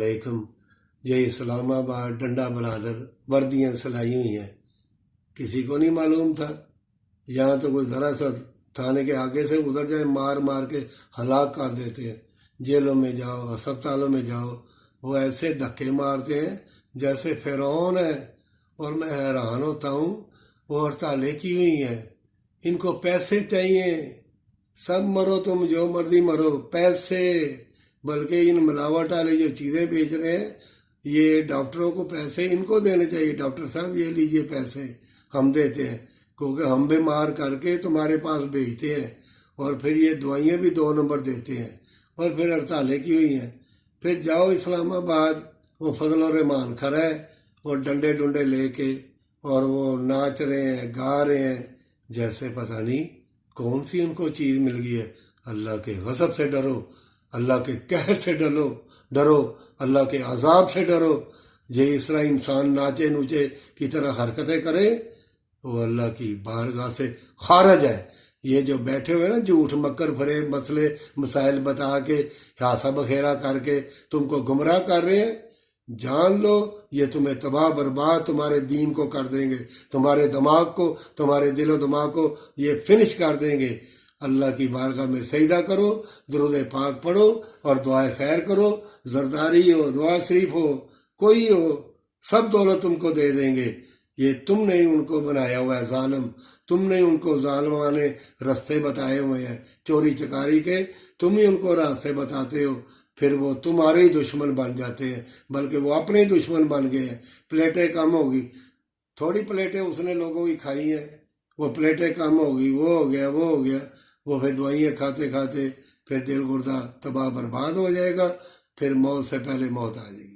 علیکم. یہ اسلام آباد ڈنڈا برادر وردیاں سلائی ہوئی ہیں، کسی کو نہیں معلوم تھا. یہاں تو کوئی ذرا سا تھانے کے آگے سے ادھر جائے مار مار کے ہلاک کر دیتے ہیں. جیلوں میں جاؤ، ہسپتالوں میں جاؤ، وہ ایسے دھکے مارتے ہیں جیسے فرعون ہے. اور میں حیران ہوتا ہوں، وہ ہڑتالیں کی ہوئی ہیں، ان کو پیسے چاہیے. سب مرو، تم جو مرضی مرو، پیسے. بلکہ ان ملاوٹ والے جو چیزیں بیچ رہے ہیں، یہ ڈاکٹروں کو پیسے ان کو دینے چاہیے. ڈاکٹر صاحب یہ لیجئے پیسے، ہم دیتے ہیں، کیونکہ ہم بیمار کر کے تمہارے پاس بھیجتے ہیں، اور پھر یہ دوائیاں بھی 2 نمبر دیتے ہیں، اور پھر ہڑتالیں کی ہوئی ہیں. پھر جاؤ اسلام آباد، وہ فضل الرحمان کھڑا ہے اور ڈنڈے ڈنڈے لے کے، اور وہ ناچ رہے ہیں، گا رہے ہیں، جیسے پتہ نہیں کون سی ان کو چیز مل گئی ہے. اللہ کے غضب سے ڈرو، اللہ کے قہر سے ڈرو، اللہ کے عذاب سے ڈرو. یہ اس طرح انسان ناچے نوچے کی طرح حرکتیں کرے، وہ اللہ کی بارگاہ سے خارج ہے. یہ جو بیٹھے ہوئے نا جھوٹ مکر فریب مسائل بتا کے، ہاسا بخیرا کر کے تم کو گمراہ کر رہے ہیں، جان لو یہ تمہیں تباہ برباد تمہارے دین کو کر دیں گے، تمہارے دماغ کو، تمہارے دل و دماغ کو یہ فنش کر دیں گے. اللہ کی بارگاہ میں سجدہ کرو، درود پاک پڑھو اور دعائے خیر کرو. زرداری ہو، نواز شریف ہو، کوئی ہو، سب دولت تم کو دے دیں گے. یہ تم نے ان کو بنایا ہوا ہے ظالم، تم نے ان کو ظالمانے راستے بتائے ہوئے ہیں چوری چکاری کے، تم ہی ان کو راستے بتاتے ہو. پھر وہ تمہارے ہی دشمن بن جاتے ہیں، بلکہ وہ اپنے ہی دشمن بن گئے ہیں. پلیٹیں کم ہوگی، تھوڑی پلیٹیں اس نے لوگوں کی کھائی ہیں، وہ پلیٹیں کم ہوگی، وہ ہو گیا، وہ پھر دوائیاں کھاتے کھاتے پھر دل گردہ تباہ برباد ہو جائے گا. پھر موت سے پہلے موت آ جائے گی.